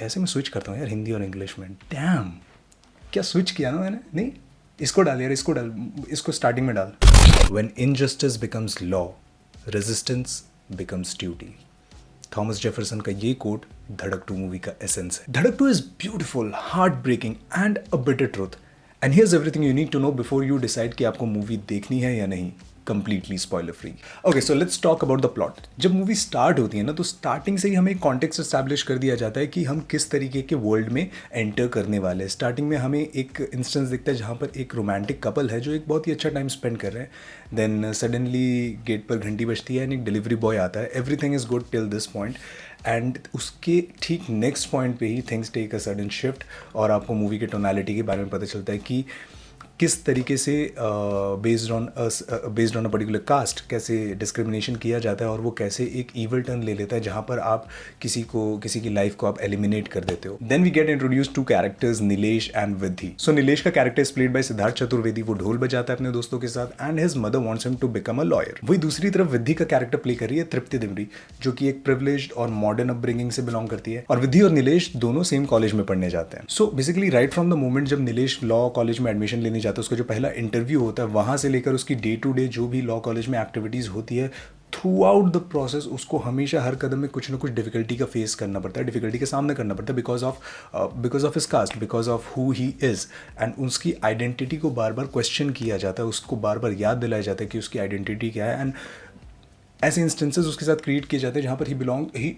कैसे मैं स्विच करता हूँ यार हिंदी और इंग्लिश में, डैम क्या स्विच किया ना मैंने, नहीं इसको डाल यार, इसको डाल, इसको स्टार्टिंग में डाल। When injustice becomes law, resistance becomes duty. Thomas Jefferson का ये कोट धड़क 2 मूवी का एसेंस है। Dhadak 2 is beautiful, heart breaking and a bitter truth, and here's everything you need to know before you decide कि आपको movie देखनी है या नहीं, completely spoiler free. Okay, so let's talk about the plot. जब movie start होती है ना, तो स्टार्टिंग से ही हमें एक कॉन्टेक्स्ट एस्टैब्लिश कर दिया जाता है कि हम किस तरीके के वर्ल्ड में एंटर करने वाले हैं। स्टार्टिंग में हमें एक इंस्टेंस दिखता है जहाँ पर एक रोमांटिक कपल है जो एक बहुत ही अच्छा टाइम स्पेंड कर रहे हैं। देन सडनली गेट पर घंटी बजती है एंड एक डिलीवरी बॉय आता है। Everything is good till this point, and उसके ठीक नेक्स्ट पॉइंट पे ही things take a sudden shift, और आपको मूवी के टोनालिटी के बारे में पता चलता है कि किस तरीके से based on a particular caste कैसे डिस्क्रिमिनेशन किया जाता है, और वो कैसे एक ईवल टर्न ले लेता है जहाँ पर आप किसी की लाइफ को आप एलिमिनेट कर देते हो। Then we get introduce to characters Nilesh and Vidhi. So Nilesh का character is played by Siddharth Chaturvedi, वो ढोल बजाता है अपने दोस्तों के साथ, and his mother wants him to become a lawyer. वही दूसरी तरफ विद्धि का कैरेक्टर प्ले कर रही है तृप्ति दिमरी, जो कि एक प्रिविलेज्ड और मॉडर्न अपब्रिंगिंग से बिलोंग करती है, और विद्धि और नीलेश दोनों सेम कॉलेज में पढ़ने जाते हैं। So basically right from the moment जब नीलेश लॉ कॉलेज में एडमिशन लेने जाता है, उसका जो पहला इंटरव्यू होता है, वहां से लेकर उसकी डे टू डे जो भी लॉ कॉलेज में एक्टिविटीज होती है, थ्रू आउट द प्रोसेस उसको हमेशा हर कदम में कुछ ना कुछ डिफिकल्टी का फेस करना पड़ता है, डिफिकल्टी का सामना करना पड़ता है, because of his cast, because of who he is, and उसकी आइडेंटिटी को बार बार क्वेश्चन किया जाता है, उसको बार बार याद दिलाया जाता है कि उसकी आइडेंटिटी क्या है। एंड ऐसे इंस्टेंसेस उसके साथ क्रिएट किए जाते हैं जहाँ पर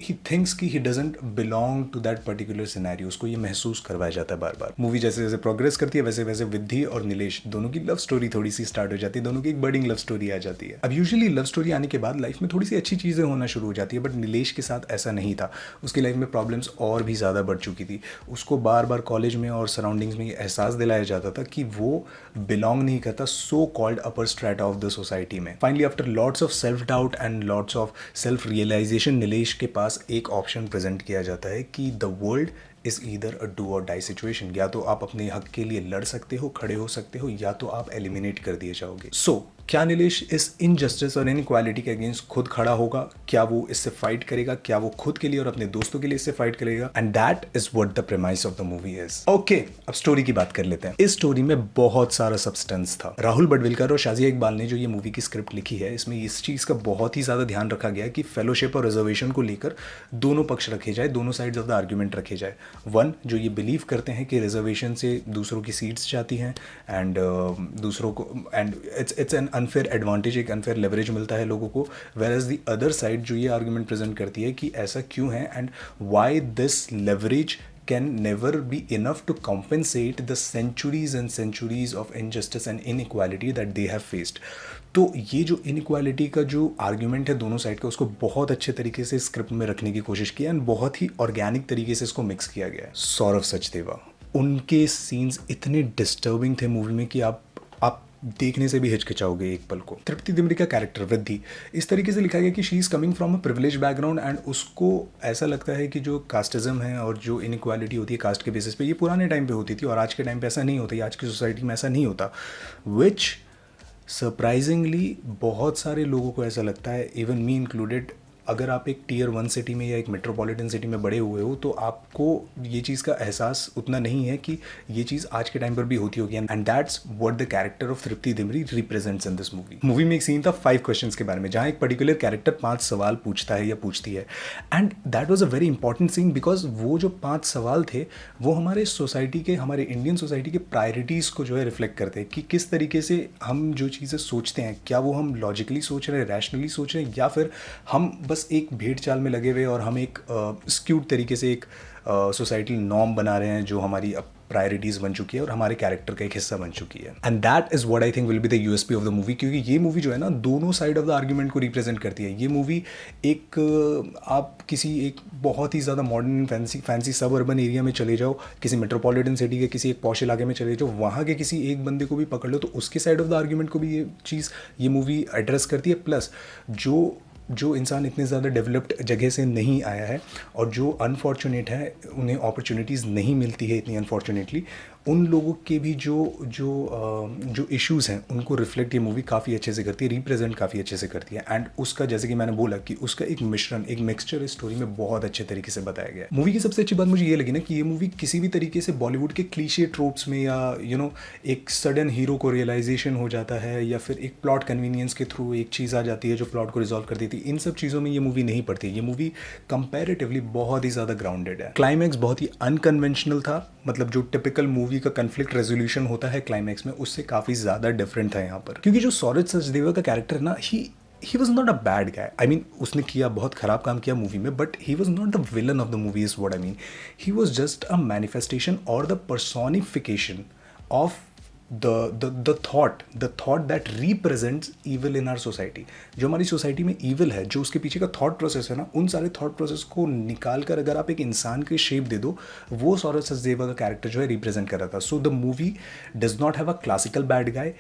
ही थिंक्स कि he doesn't belong to that particular scenario. उसको ये महसूस करवाया जाता है बार बार। मूवी जैसे जैसे प्रोग्रेस करती है, वैसे वैसे विद्धि और नीलेश दोनों की लव स्टोरी थोड़ी सी स्टार्ट हो जाती है, दोनों की एक बर्डिंग लव स्टोरी आ जाती है। अब यूजुअली लव स्टोरी आने के बाद लाइफ में थोड़ी सी अच्छी चीज़ें होना शुरू हो जाती है, बट नीलेश के साथ ऐसा नहीं था। उसकी लाइफ में प्रॉब्लम्स और भी ज़्यादा बढ़ चुकी थी। उसको बार बार कॉलेज में और सराउंडिंग्स में ये एहसास दिलाया जाता था कि वो बिलोंग नहीं करता so called upper strata of the society में। Finally after lots of self doubt and lots of self realisation, Nilesh के पास एक ऑप्शन प्रेजेंट किया जाता है कि the world is either a do or die situation. या तो आप अपने हक के लिए लड़ सकते हो, खड़े हो सकते हो, या तो आप एलिमिनेट कर दिए जाओगे। सो क्या नीलेश इस इनजस्टिस और इनइक्वालिटी के अगेंस्ट खुद खड़ा होगा? क्या वो इससे फाइट करेगा? क्या वो खुद के लिए और अपने दोस्तों के लिए इससे फाइट करेगा? And that is what the premise of the movie is. Okay, अब स्टोरी की बात कर लेते हैं। इस स्टोरी में बहुत सारा सब्सटेंस था। राहुल बडविलकर और शाजिया इकबाल ने जो ये मूवी की स्क्रिप्ट लिखी है, इसमें इस चीज़ का बहुत ही ज़्यादा ध्यान रखा गया कि फेलोशिप और रिजर्वेशन को लेकर दोनों पक्ष रखे जाए, दोनों साइड्स ऑफ द आर्ग्यूमेंट रखे जाए। वन, जो ये बिलीव करते हैं कि रिजर्वेशन से दूसरों की सीट्स जाती हैं, एंड दूसरों को, and it's an unfair advantage, एक अनफेयर लेवरेज मिलता है लोगों को। Whereas the other side जो ये आर्गुमेंट प्रेजेंट करती है कि ऐसा क्यों है, and why this leverage can never be enough to compensate the centuries and centuries of injustice and inequality that they have faced. तो ये जो इनइक्वालिटी का जो आर्ग्यूमेंट है दोनों साइड का, उसको बहुत अच्छे तरीके से स्क्रिप्ट में रखने की कोशिश की, एंड बहुत ही ऑर्गेनिक तरीके से इसको मिक्स किया गया है। सौरभ सचदेवा, उनके सीन्स इतने डिस्टर्बिंग थे मूवी में कि आप देखने से भी हिचकिचाओगे एक पल को। तृप्ति दिमरी का कैरेक्टर वृद्धि इस तरीके से लिखा गया कि she is coming from a privilege background, and उसको ऐसा लगता है कि जो कास्टिज्म है और जो इनइक्वालिटी होती है कास्ट के बेसिस पे, ये पुराने टाइम पे होती थी और आज के टाइम पे ऐसा नहीं होता, आज की सोसाइटी में ऐसा नहीं होता। विच सरप्राइजिंगली बहुत सारे लोगों को ऐसा लगता है, इवन मी इंक्लूडेड। अगर आप एक टीयर 1 सिटी में या एक मेट्रोपॉलिटन सिटी में बड़े हुए हो, तो आपको ये चीज़ का एहसास उतना नहीं है कि ये चीज़ आज के टाइम पर भी होती होगी। And that's what the character of Tripti Dimri represents in this movie. Movie में एक सीन था 5 क्वेश्चंस के बारे में, जहाँ एक पर्टिकुलर कैरेक्टर 5 सवाल पूछता है या पूछती है, and that was a very important scene, because वो जो 5 सवाल थे वो हमारे सोसाइटी के, हमारे इंडियन सोसाइटी के प्रायोरिटीज़ को जो है रिफ्लेक्ट करते हैं कि किस तरीके से हम जो चीज़ें सोचते हैं, क्या वो हम लॉजिकली सोच रहे हैं, रैशनली सोच रहे हैं, या फिर हम बस एक भेड़ चाल में लगे हुए और हम एक स्क्यूड तरीके से एक सोसाइटल नॉर्म बना रहे हैं जो हमारी अब प्रायोरिटीज़ बन चुकी है और हमारे कैरेक्टर का एक हिस्सा बन चुकी है। And that is what I think will be the USP of the movie, क्योंकि ये मूवी जो है ना दोनों साइड ऑफ द आर्ग्यूमेंट को रिप्रेजेंट करती है। ये मूवी एक आप किसी एक बहुत ही ज़्यादा मॉडर्न फैंसी सब अर्बन एरिया में चले जाओ, किसी मेट्रोपॉलिटन सिटी के किसी एक पॉश इलाके में चले जाओ, वहाँ के किसी एक बंदे को भी पकड़ लो तो उसके साइड ऑफ द आर्ग्यूमेंट को भी ये मूवी एड्रेस करती है। प्लस जो इंसान इतने ज़्यादा डेवलप्ड जगह से नहीं आया है और जो अनफॉर्चुनेट है, उन्हें अपॉर्चुनिटीज़ नहीं मिलती है इतनी अनफॉर्चुनेटली, उन लोगों के भी जो इश्यूज़ हैं उनको रिफ्लेक्ट ये मूवी काफ़ी अच्छे से करती है, रिप्रेजेंट काफ़ी अच्छे से करती है। एंड उसका जैसे कि मैंने बोला कि उसका एक मिश्रण, एक मिक्सचर इस स्टोरी में बहुत अच्छे तरीके से बताया गया है। मूवी की सबसे अच्छी बात मुझे ये लगी ना कि ये मूवी किसी भी तरीके से बॉलीवुड के क्लीशे ट्रोप्स में या एक सडन हीरो को रियलाइजेशन हो जाता है या फिर एक प्लॉट कन्वीनियंस के थ्रू एक चीज़ आ जाती है जो प्लॉट को रिजॉल्व कर देती है, इन सब चीज़ों में ये मूवी नहीं पड़ती। ये मूवी कंपैरेटिवली बहुत ही ज़्यादा ग्राउंडेड है। क्लाइमैक्स बहुत ही अनकन्वेंशनल था, मतलब जो टिपिकल मूवी का कन्फ्लिक्ट रेजोल्यूशन होता है क्लाइमैक्स में, उससे काफ़ी ज़्यादा डिफरेंट था यहाँ पर। क्योंकि जो सौरज सचदेवा का कैरेक्टर ना, ही was not a bad guy. I mean उसने किया, बहुत ख़राब काम किया मूवी में, but he was not the villain of the movie is what I mean. He was just a manifestation or the personification of the thought that represents evil in our society। जो हमारी society में evil है, जो उसके पीछे का thought process है ना, उन सारे थॉट प्रोसेस को निकाल कर अगर आप एक इंसान के शेप दे दो, वो सौरभ सचदेवा का कैरेक्टर जो है रिप्रेजेंट कर रहा था। So the movie does not have a classical bad guy,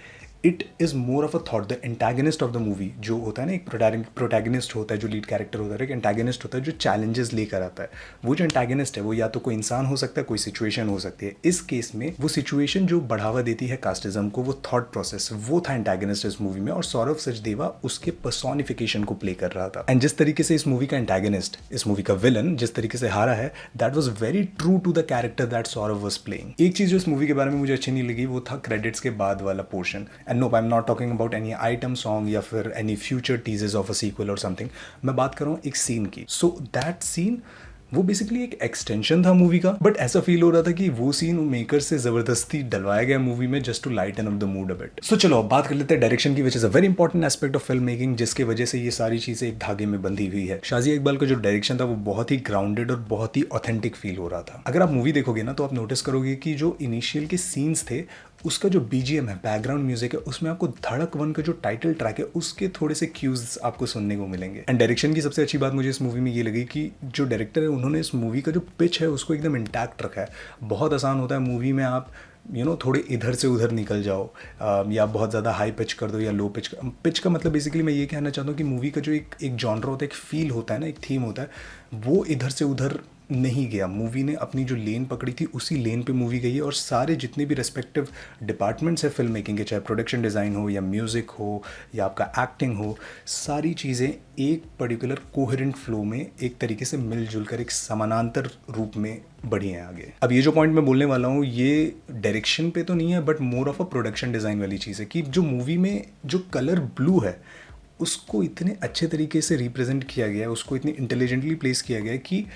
it is more of a thought. The antagonist of the movie जो होता है ना, एक प्रोटैगनिस्ट होता है जो लीड कैरेक्टर होता है, एक एंटागनिस्ट होता है जो चैलेंजेस लेकर आता है। वो जो एंटागनिस्ट है वो या तो कोई इंसान हो सकता है, कोई सिचुएशन हो सकती है। इस केस में वो सिचुएशन जो बढ़ावा देती है कास्टिज्म को, वो थॉट प्रोसेस, वो था एंटागनिस्ट इस मूवी में, और सौरभ सचदेवा उसके पर्सोनिफिकेशन को प्ले कर रहा था। एंड जिस तरीके से इस मूवी का एंटागनिस्ट, इस मूवी का विलन जिस तरीके से हारा है, that was very true to the character that Saurabh was playing. एक चीज़ जो इस मूवी के बारे में मुझे अच्छी नहीं लगी, वो था क्रेडिट्स के बाद वाला portion. And no, I am not talking about any item song या फिर any future teasers of a sequel और समथिंग। मैं बात कर रहा हूँ एक सीन की। सो दैट सीन वो बेसिकली एक एक्सटेंशन था मूवी का, बट ऐसा फील हो रहा था कि वो सीन मेकर से जबरदस्ती डलवाया गया मूवी में just to lighten up the mood a bit. So चलो अब बात कर लेते हैं डायरेक्शन की, which is a very important aspect of film making, जिसकी वजह से ये सारी चीजें एक धागे में बंधी हुई है। शाजिया इकबाल का जो डायरेक्शन था वो बहुत ही ग्राउंडेड और बहुत ही ऑथेंटिक फील हो रहा था। अगर आप मूवी देखोगे ना तो आप नोटिस करोगे कि जो इनिशियल के सीन्स थे, उसका जो बीजीएम है, बैकग्राउंड म्यूजिक है, उसमें आपको धड़क 1 का जो टाइटल ट्रैक है उसके थोड़े से क्यूज आपको सुनने को मिलेंगे। एंड डायरेक्शन की सबसे अच्छी बात मुझे इस मूवी में ये लगी कि जो डायरेक्टर है उन्होंने इस मूवी का जो पिच है उसको एकदम इंटैक्ट रखा है। बहुत आसान होता है मूवी में आप थोड़े इधर से उधर निकल जाओ, या बहुत ज़्यादा हाई पिच कर दो या लो पिच का मतलब बेसिकली मैं ये कहना चाहता हूँ कि मूवी का जो एक जॉनर होता है, एक फील होता है ना, एक थीम होता है, वो इधर से उधर नहीं गया। मूवी ने अपनी जो लेन पकड़ी थी उसी लेन पे मूवी गई है, और सारे जितने भी रेस्पेक्टिव डिपार्टमेंट्स है फिल्म मेकिंग के, चाहे प्रोडक्शन डिज़ाइन हो या म्यूज़िक हो या आपका एक्टिंग हो, सारी चीज़ें एक पर्टिकुलर कोहेरेंट फ्लो में एक तरीके से मिलजुल कर एक समानांतर रूप में बढ़ी हैं आगे। अब ये जो पॉइंट मैं बोलने वाला हूँ ये डायरेक्शन पे तो नहीं है, but more of a production design वाली चीज़ है कि जो मूवी में जो कलर ब्लू है उसको इतने अच्छे तरीके से रिप्रेजेंट किया गया है, उसको इतनी इंटेलिजेंटली प्लेस किया गया है कि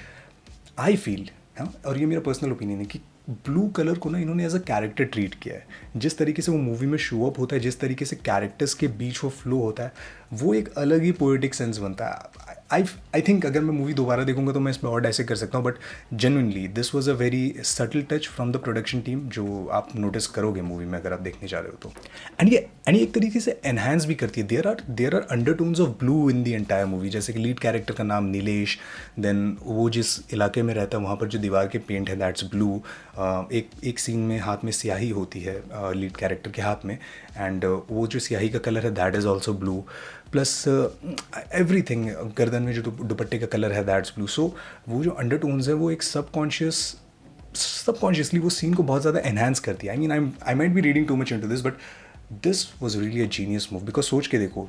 आई फील, हाँ, और ये मेरा पर्सनल ओपिनियन है कि ब्लू कलर को ना इन्होंने एज अ कैरेक्टर ट्रीट किया है। जिस तरीके से वो मूवी में शो अप होता है, जिस तरीके से कैरेक्टर्स के बीच वो फ्लो होता है, वो एक अलग ही पोएटिक सेंस बनता है। आई थिंक अगर मैं मूवी दोबारा देखूंगा तो मैं इसमें और ऐसे कर सकता हूँ, but genuinely this was a very subtle touch from the production team जो आप नोटिस करोगे मूवी में अगर आप देखने जा रहे हो तो। एंड ये एक तरीके से एनहांस भी करती है। There are undertones of blue in the entire movie. जैसे कि लीड कैरेक्टर का नाम नीलेश, देन वो जिस इलाके में रहता है वहाँ पर जो दीवार के पेंट है दैट्स ब्लू। एक सीन में हाथ में स्याही होती है लीड कैरेक्टर के हाथ में, एंड वो जो स्याही का कलर है that is also blue, plus everything, गर्दन में जो दुपट्टे का कलर है दैट्स ब्लू। सो वो जो अंडरटोन्स है वो एक सबकॉन्शियसली वो सीन को बहुत ज़्यादा एनहांस करती है। I might be reading too much into this, but this was really a genius move. Because सोच के देखो,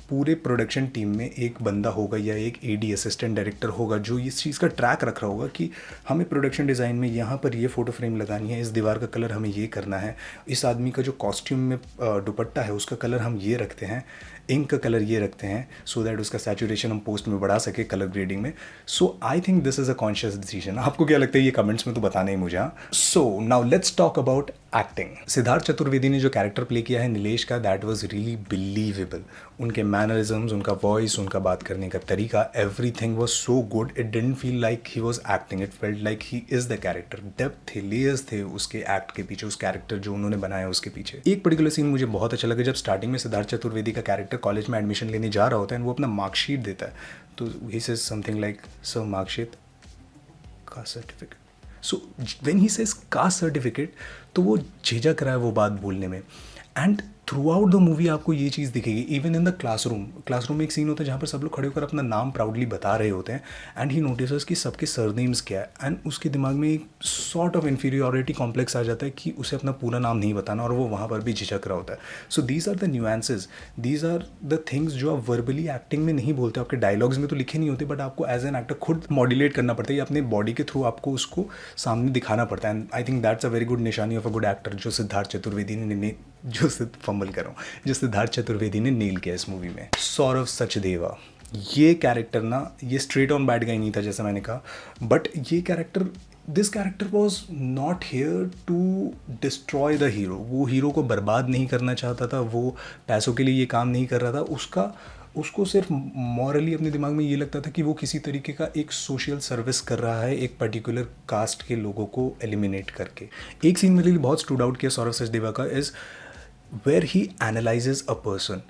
पूरे प्रोडक्शन टीम में एक बंदा होगा या एक एडी असिस्टेंट डायरेक्टर होगा जो इस चीज़ का ट्रैक रख रहा होगा कि हमें प्रोडक्शन डिज़ाइन में यहाँ पर ये फ़ोटो फ्रेम लगानी है, इस दीवार का कलर हमें ये करना है, इस आदमी का जो कॉस्ट्यूम में दुपट्टा है उसका कलर हम ये रखते हैं, इंक का कलर ये रखते हैं, सो दैट उसका सैचुरेशन हम पोस्ट में बढ़ा सके कलर ग्रेडिंग में। So I think this is a conscious decision. आपको क्या लगता है ये कमेंट्स में तो बताना ही मुझे। So now let's talk about acting. Siddharth Chaturvedi ने जो कैरेक्टर प्ले किया है नीलेश का, दैट वाज रियली बिलीवेबल। उनके मैनरिज्म्स, उनका वॉइस, उनका बात करने का तरीका, everything was so good. It didn't feel like he was acting, it felt like he is the character. Depth थे, लेयर्स थे उसके एक्ट के पीछे, उस कैरेक्टर जो उन्होंने बनाया उसके पीछे। एक पर्टिकुलर सीन मुझे बहुत अच्छा लगा जब स्टार्टिंग में सिद्धार्थ चतुर्वेदी का कैरेक्टर कॉलेज में एडमिशन लेने जा रहा होता है, वो अपना मार्कशीट देता है, तो he says something like sir marksheet, caste certificate. So when he says caste certificate तो वो झिझक रहा है वो बात बोलने में। And through out the movie आपको ये चीज़ दिखेगी. इवन इन द क्लासरूम में एक सीन होता है जहाँ पर सब लोग खड़े होकर अपना नाम प्राउडली बता रहे होते हैं, एंड ही नोटिस कि सबके सरनेम्स क्या है, एंड उसके दिमाग में एक सॉर्ट ऑफ इन्फीरियोरिटी कॉम्प्लेक्स आ जाता है कि उसे अपना पूरा नाम नहीं बताना, और वो वहाँ पर भी झिझक रहा होता है. So these are the nuances, these are the things जो आप वर्बली एक्टिंग में नहीं बोलते, आपके डायलॉग्स में तो लिखे नहीं होते, बट आपको एज एन एक्टर खुद मॉड्यूलेट करना पड़ता है, या अपने बॉडी के थ्रू आपको उसको सामने दिखाना पड़ता है. And I think that's a very good निशानी ऑफ अ गुड एक्टर, जो सिद्धार्थ चतुर्वेदी ने जो सिद्धार्थ चतुर्वेदी ने नील किया इस मूवी में. सौरव सचदेवा, ये कैरेक्टर ना, ये स्ट्रेट ऑन बैड गाय नहीं था जैसा मैंने कहा, बट ये character, this character was not here to destroy the hero. वो हीरो को बर्बाद नहीं करना चाहता था, वो पैसों के लिए ये काम नहीं कर रहा था. उसको सिर्फ मॉरली अपने दिमाग में ये लगता था कि वो किसी तरीके का एक सोशल सर्विस कर रहा है एक पर्टिकुलर कास्ट के लोगों को एलिमिनेट करके. एक सीन मेरे लिए बहुत स्टूड आउट किया सौरव सचदेवा का is where he analyses a person,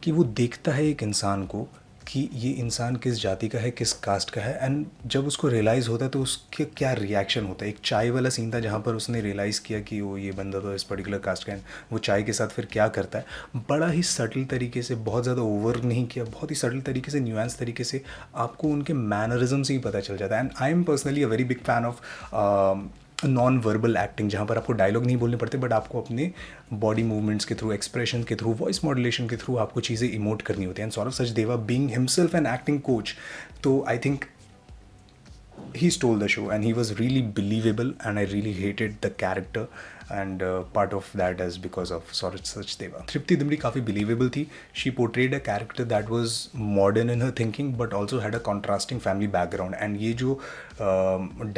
कि वो देखता है एक इंसान को कि ये इंसान किस जाति का है, किस कास्ट का है, एंड जब उसको रियलाइज़ होता है तो उसके क्या रिएक्शन होता है. एक चाय वाला सीन था जहाँ पर उसने रियलाइज़ किया कि वो ये बंदा तो इस पर्टिकुलर कास्ट का है, वो चाय के साथ फिर क्या करता है. बड़ा ही सटल तरीके से, बहुत ज़्यादा ओवर नहीं किया, बहुत ही सटल तरीके से, न्यूएंस तरीके से आपको उनके मैनरिज्म से ही पता चल जाता है. And I am personally a very big fan of non verbal acting, जहाँ पर आपको डायलॉग नहीं बोलने पड़ते, बट आपको अपने बॉडी मूवमेंट्स के थ्रू, एक्सप्रेशन के थ्रू, वॉइस मॉड्यूलेशन के थ्रू आपको चीज़ें इमोट करनी होती हैं. And Saurav Sachdeva being himself an acting coach, तो I think he stole the show and he was really believable, and I really hated the character, and part of that is because of Saurabh Sachdeva. Tripti Dimri काफ़ी believable थी. She portrayed a character that was modern in her thinking but also had a contrasting family background, and ये जो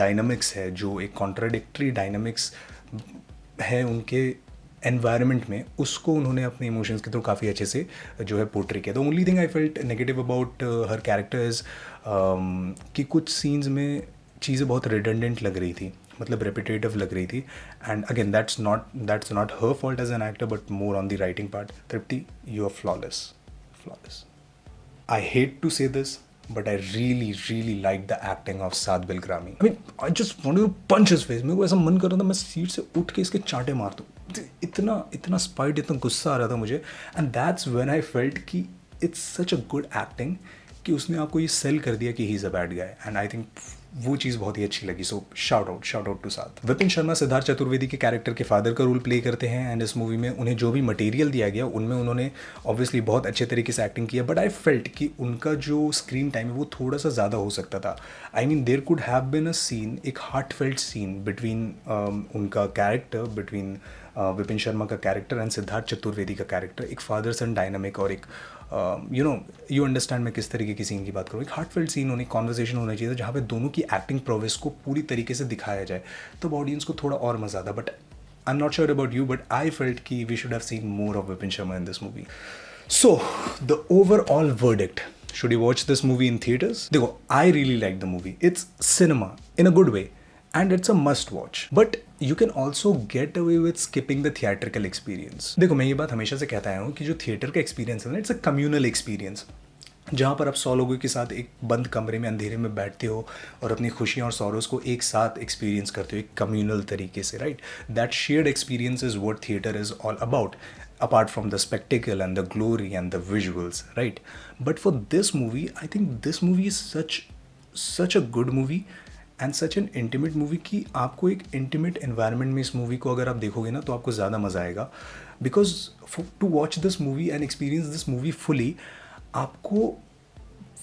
dynamics है, जो एक contradictory dynamics है उनके environment में, उसको उन्होंने अपने इमोशंस के थ्रू काफ़ी अच्छे से जो है पोर्ट्रे किया. The only thing I felt negative about her character is कि कुछ सीन्स में चीज़ें बहुत रिडंडेंट लग रही थी, मतलब रेपिटेटिव लग रही थी. And again that's not her fault as an actor, but more on the writing part. Tripti, you are flawless. I hate to say this, but I really like the acting of Saad Bilgrami. I mean, I just wanted to punch his face. मेरे को ऐसा मन कर रहा था मैं seat से उठ के इसके चांटे मार दूँ. इतना स्पाइट, इतना गुस्सा आ रहा था मुझे. And that's when I felt कि it's such a good acting कि उसने आपको ये सेल कर दिया कि he is a bad guy. And I think वो चीज़ बहुत ही अच्छी लगी. सो शाउट आउट टू साथ. विपिन शर्मा सिद्धार्थ चतुर्वेदी के कैरेक्टर के फादर का रोल प्ले करते हैं, एंड इस मूवी में उन्हें जो भी मटेरियल दिया गया उनमें उन्होंने ऑब्वियसली बहुत अच्छे तरीके से एक्टिंग किया, बट आई फेल्ट कि उनका जो स्क्रीन टाइम है वो थोड़ा सा ज़्यादा हो सकता था. I mean there could have been a scene, एक हार्ट फेल्ट सीन बिटवीन उनका कैरेक्टर, बिटवीन विपिन शर्मा का कैरेक्टर एंड सिद्धार्थ चतुर्वेदी का कैरेक्टर. एक फादर सन डायनामिक और एक यू अंडरस्टैंड मैं किस तरीके की सीन की बात करूँ. एक हार्टफेल्ट सीन होने, कॉन्वर्सेशन होना चाहिए था जहाँ पे दोनों की एक्टिंग प्रोवेस को पूरी तरीके से दिखाया जाए, तब ऑडियंस को थोड़ा और मज़ा आता. But I am not sure about you, but I felt कि we should have seen more of Vipin Sharma in this movie. So the overall verdict, should you watch this movie in theaters? देखो, I really like the movie. It's cinema in a good way, and it's a must watch. But you can also get away with skipping the theatrical experience. देखो, मैं ये बात हमेशा से कहता आया हूँ कि जो थिएटर का एक्सपीरियंस है ना, इट्स अ कम्युनल एक्सपीरियंस, जहाँ पर आप 100 लोगों के साथ एक बंद कमरे में अंधेरे में बैठते हो और अपनी खुशियाँ और सॉरोस को एक साथ एक्सपीरियंस करते हो एक कम्युनल तरीके से, right. That shared experience is what theatre is all about, apart from the spectacle and the glory and the visuals, right? But for this movie, I think this movie is such a good movie and such an intimate movie कि आपको एक intimate environment में इस movie को अगर आप देखोगे ना तो आपको ज़्यादा मज़ा आएगा. Because to watch this movie and experience this movie fully, आपको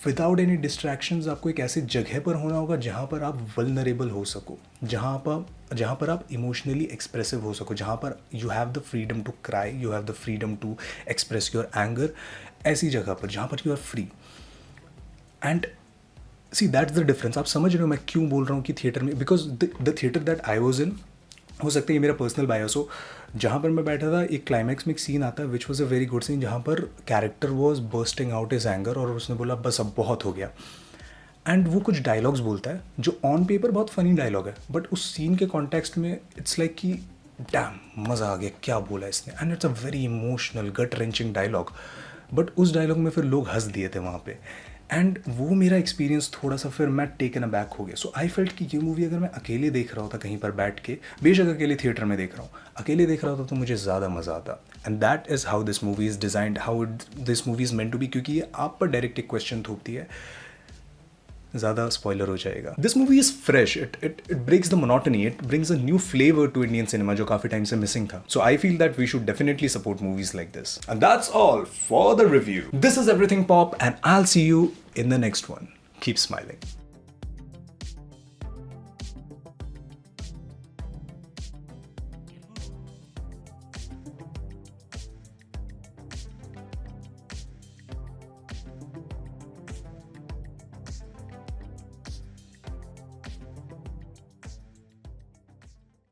विदाउट एनी डिस्ट्रैक्शंस आपको एक ऐसी जगह पर होना होगा जहाँ पर आप वल्नरेबल हो सको, जहाँ पर आप इमोशनली एक्सप्रेसिव हो सको, जहाँ पर you have the freedom to cry, you have the freedom to express your anger. ऐसी जगह पर जहाँ पर you are free. And see that's the difference. आप समझ रहे हो मैं क्यों बोल रहा हूँ कि थिएटर में, because the theatre that I was in, हो सकता है ये मेरा पर्सनल बायस हो, जहाँ पर मैं बैठा था एक क्लाइमैक्स में एक सीन आता है which was a very good scene, जहाँ पर character was bursting out his anger और उसने बोला बस अब बहुत हो गया. एंड वो कुछ डायलॉग्स बोलता है जो ऑन पेपर बहुत फनी डायलॉग है, बट उस सीन के कॉन्टेक्स्ट में इट्स लाइक कि डैम मज़ा आ गया क्या बोला इसने. And it's a very emotional gut wrenching dialogue, but उस डायलॉग में फिर लोग हंस दिए थे वहाँ पे. एंड वो मेरा एक्सपीरियंस थोड़ा सा फिर मैं टेकन अ बैक हो गया. सो आई फेल्ट कि ये मूवी अगर मैं अकेले देख रहा होता कहीं पर बैठ के, बेशक अकेले थिएटर में देख रहा हूँ, अकेले देख रहा होता तो मुझे ज़्यादा मज़ा आता. And that is how this movie is designed, how this movie is meant to be. क्योंकि ये आप पर डायरेक्ट एक क्वेश्चन थोपती है, ज़्यादा स्पॉइलर हो जाएगा. This movie is fresh, it breaks the monotony, it brings a new flavour to Indian cinema जो काफ़ी टाइम से मिसिंग था. So I feel that we should definitely support movies like this. And that's all for the review. This is everything pop and I will see you in the next one. Keep smiling.